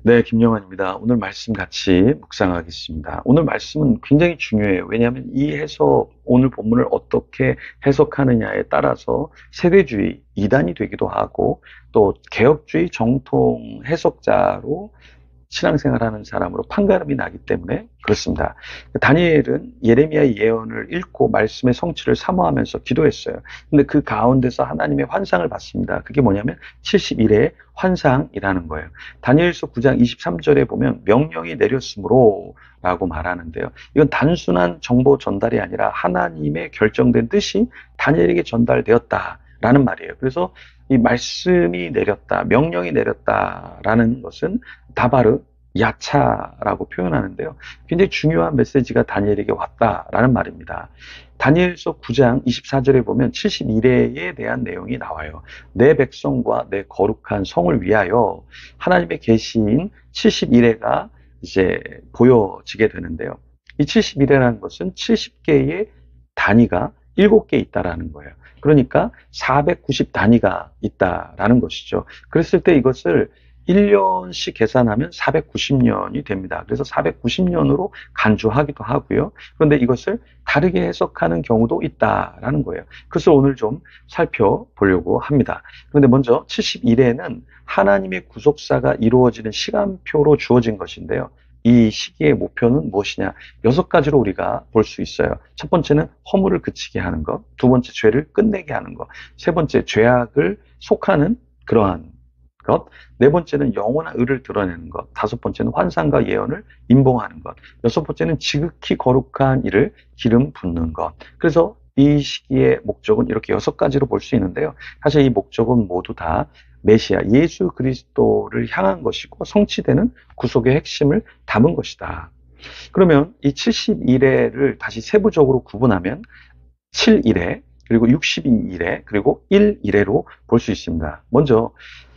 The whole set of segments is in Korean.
네, 김영환입니다. 오늘 말씀 같이 묵상하겠습니다. 오늘 말씀은 굉장히 중요해요. 왜냐하면 이 해석, 오늘 본문을 어떻게 해석하느냐에 따라서 세대주의, 이단이 되기도 하고 또 개혁주의 정통 해석자로 신앙생활하는 사람으로 판가름이 나기 때문에 그렇습니다. 다니엘은 예레미야의 예언을 읽고 말씀의 성취를 사모하면서 기도했어요. 근데 그 가운데서 하나님의 환상을 봤습니다. 그게 뭐냐면 71회의 환상이라는 거예요. 다니엘서 9장 23절에 보면 명령이 내렸으므로 라고 말하는데요. 이건 단순한 정보 전달이 아니라 하나님의 결정된 뜻이 다니엘에게 전달되었다라는 말이에요. 그래서 이 말씀이 내렸다, 명령이 내렸다라는 것은 다바르, 야차라고 표현하는데요. 굉장히 중요한 메시지가 다니엘에게 왔다라는 말입니다. 다니엘서 9장 24절에 보면 71회에 대한 내용이 나와요. 내 백성과 내 거룩한 성을 위하여 하나님의 계시인 71회가 이제 보여지게 되는데요. 이 71회라는 것은 70개의 단위가 7개 있다라는 거예요. 그러니까 490 단위가 있다라는 것이죠. 그랬을 때 이것을 1년씩 계산하면 490년이 됩니다. 그래서 490년으로 간주하기도 하고요. 그런데 이것을 다르게 해석하는 경우도 있다라는 거예요. 그것을 오늘 좀 살펴보려고 합니다. 그런데 먼저 71회는 하나님의 구속사가 이루어지는 시간표로 주어진 것인데요. 이 시기의 목표는 무엇이냐? 6가지로 우리가 볼 수 있어요. 첫 번째는 허물을 그치게 하는 것, 두 번째 죄를 끝내게 하는 것, 세 번째 죄악을 속하는 그러한 것, 네 번째는 영원한 의를 드러내는 것, 다섯 번째는 환상과 예언을 임봉하는 것, 여섯 번째는 지극히 거룩한 일을 기름 붓는 것. 그래서 이 시기의 목적은 이렇게 6가지로 볼 수 있는데요. 사실 이 목적은 모두 다 메시아, 예수 그리스도를 향한 것이고 성취되는 구속의 핵심을 담은 것이다. 그러면 이 71회를 다시 세부적으로 구분하면 7일회, 그리고 62일회, 그리고 1일회로 볼 수 있습니다. 먼저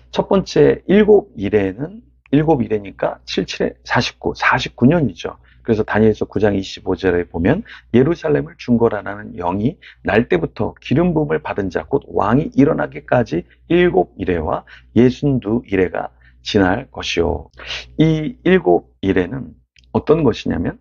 첫 번째 7일회는 7일회니까 7, 7에 49, 49년이죠. 그래서 다니엘서 9장 25절에 보면 예루살렘을 중거라는 영이 날 때부터 기름 부음을 받은 자 곧 왕이 일어나기까지 7일회와 62일회가 지날 것이요. 이 7일회는 어떤 것이냐면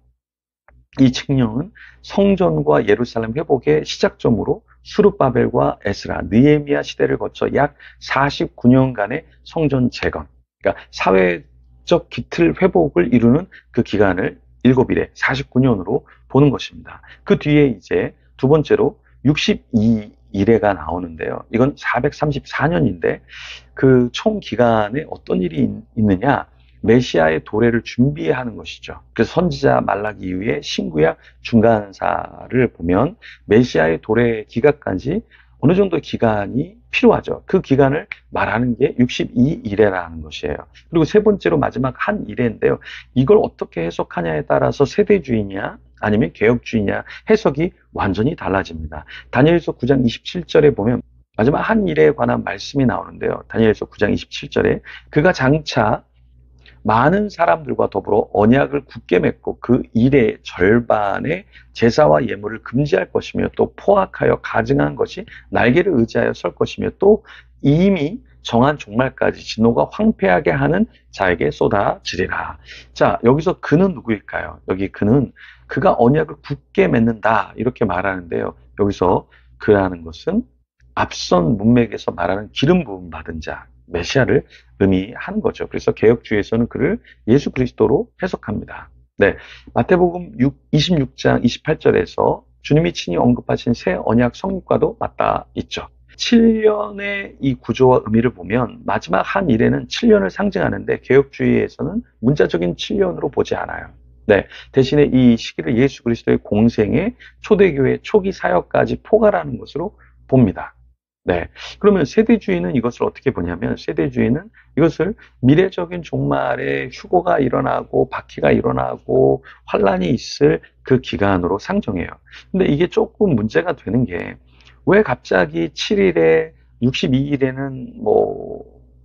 이 칙령은 성전과 예루살렘 회복의 시작점으로 수룹바벨과 에스라, 느헤미야 시대를 거쳐 약 49년간의 성전 재건, 그러니까 사회적 기틀 회복을 이루는 그 기간을 7일에 49년으로 보는 것입니다. 그 뒤에 이제 두 번째로 62일회가 나오는데요. 이건 434년인데 그 총 기간에 어떤 일이 있느냐? 메시아의 도래를 준비하는 것이죠. 그래서 선지자 말라기 이후에 신구약 중간사를 보면 메시아의 도래 기간까지 어느 정도 기간이 필요하죠. 그 기간을 말하는 게 62일회라는 것이에요. 그리고 세 번째로 마지막 한 일회인데요. 이걸 어떻게 해석하냐에 따라서 세대주의냐 아니면 개혁주의냐 해석이 완전히 달라집니다. 다니엘서 9장 27절에 보면 마지막 한 일에 관한 말씀이 나오는데요. 다니엘서 9장 27절에 그가 장차 많은 사람들과 더불어 언약을 굳게 맺고 그 일의 절반의 제사와 예물을 금지할 것이며 또 포악하여 가증한 것이 날개를 의지하여 설 것이며 또 이미 정한 종말까지 진노가 황폐하게 하는 자에게 쏟아지리라. 자, 여기서 그는 누구일까요? 여기 그는 그가 언약을 굳게 맺는다 이렇게 말하는데요. 여기서 그라는 것은 앞선 문맥에서 말하는 기름 부음 받은 자, 메시아를 의미하는 거죠. 그래서 개혁주의에서는 그를 예수 그리스도로 해석합니다. 네, 마태복음 26장 28절에서 주님이 친히 언급하신 새 언약 성립과도 맞닿아 있죠. 7년의 이 구조와 의미를 보면 마지막 한 일에는 7년을 상징하는데 개혁주의에서는 문자적인 7년으로 보지 않아요. 네, 대신에 이 시기를 예수 그리스도의 공생의 초대교회 초기 사역까지 포괄하는 것으로 봅니다. 네. 그러면 세대주의는 이것을 어떻게 보냐면, 세대주의는 이것을 미래적인 종말에 휴거가 일어나고, 박해가 일어나고, 환란이 있을 그 기간으로 상정해요. 근데 이게 조금 문제가 되는 게, 왜 갑자기 7일에, 62일에는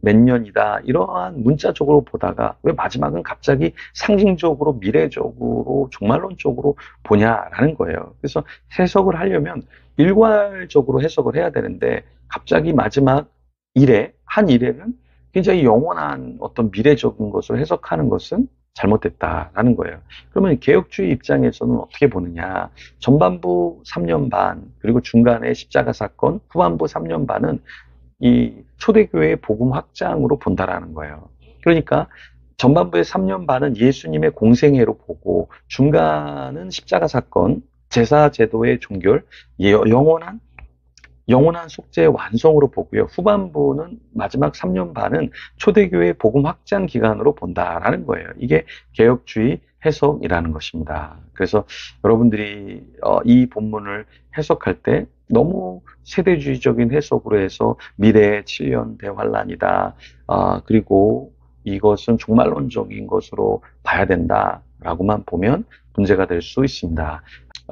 몇 년이다, 이러한 문자적으로 보다가, 왜 마지막은 갑자기 상징적으로, 미래적으로, 종말론적으로 보냐라는 거예요. 그래서 해석을 하려면, 일괄적으로 해석을 해야 되는데 갑자기 마지막 일회, 한 일회는 굉장히 영원한 어떤 미래적인 것으로 해석하는 것은 잘못됐다라는 거예요. 그러면 개혁주의 입장에서는 어떻게 보느냐. 전반부 3년 반, 그리고 중간에 십자가 사건, 후반부 3년 반은 이 초대교회의 복음 확장으로 본다라는 거예요. 그러니까 전반부의 3년 반은 예수님의 공생애로 보고, 중간은 십자가 사건, 제사 제도의 종결, 영원한 속죄의 완성으로 보고요. 후반부는 마지막 3년 반은 초대교회 복음 확장 기간으로 본다라는 거예요. 이게 개혁주의 해석이라는 것입니다. 그래서 여러분들이 이 본문을 해석할 때 너무 세대주의적인 해석으로 해서 미래의 7년 대환란이다. 그리고 이것은 종말론적인 것으로 봐야 된다라고만 보면 문제가 될 수 있습니다.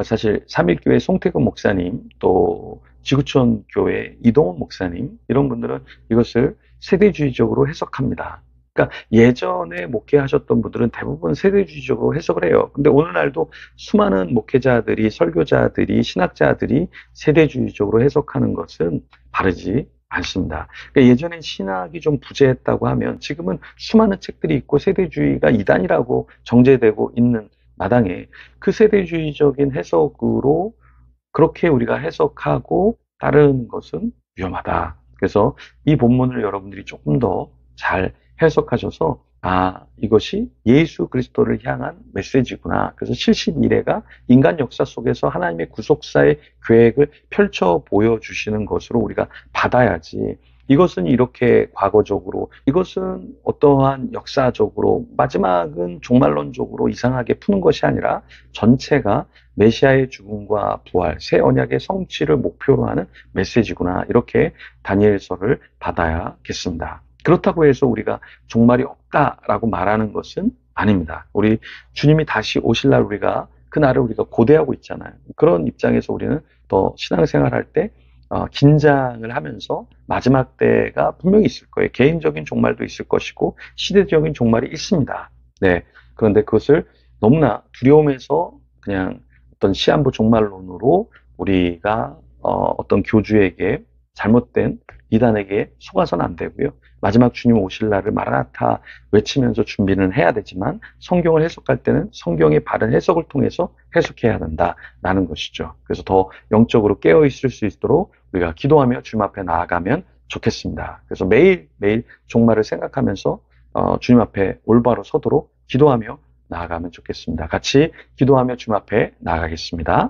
사실 삼일교회 송태근 목사님, 또 지구촌 교회 이동원 목사님, 이런 분들은 이것을 세대주의적으로 해석합니다. 그러니까 예전에 목회하셨던 분들은 대부분 세대주의적으로 해석을 해요. 근데 오늘날도 수많은 목회자들이, 설교자들이, 신학자들이 세대주의적으로 해석하는 것은 바르지 않습니다. 그러니까 예전엔 신학이 좀 부재했다고 하면 지금은 수많은 책들이 있고 세대주의가 이단이라고 정제되고 있는 마당에 그 세대주의적인 해석으로 그렇게 우리가 해석하고 따르는 것은 위험하다. 그래서 이 본문을 여러분들이 조금 더 잘 해석하셔서 이것이 예수 그리스도를 향한 메시지구나. 그래서 70일회가 인간 역사 속에서 하나님의 구속사의 계획을 펼쳐 보여주시는 것으로 우리가 받아야지. 이것은 이렇게 과거적으로, 이것은 어떠한 역사적으로, 마지막은 종말론적으로 이상하게 푸는 것이 아니라 전체가 메시아의 죽음과 부활, 새 언약의 성취를 목표로 하는 메시지구나. 이렇게 다니엘서를 받아야겠습니다. 그렇다고 해서 우리가 종말이 없다라고 말하는 것은 아닙니다. 우리 주님이 다시 오실 날 우리가 그날을 우리가 고대하고 있잖아요. 그런 입장에서 우리는 더 신앙생활할 때 긴장을 하면서 마지막 때가 분명히 있을 거예요. 개인적인 종말도 있을 것이고 시대적인 종말이 있습니다. 네. 그런데 그것을 너무나 두려움에서 그냥 어떤 시한부 종말론으로 우리가 어떤 교주에게, 잘못된 이단에게 속아서는 안 되고요. 마지막 주님 오실 날을 마라나타 외치면서 준비는 해야 되지만 성경을 해석할 때는 성경의 바른 해석을 통해서 해석해야 된다라는 것이죠. 그래서 더 영적으로 깨어 있을 수 있도록 우리가 기도하며 주님 앞에 나아가면 좋겠습니다. 그래서 매일매일 종말을 생각하면서 주님 앞에 올바로 서도록 기도하며 나아가면 좋겠습니다. 같이 기도하며 주님 앞에 나아가겠습니다.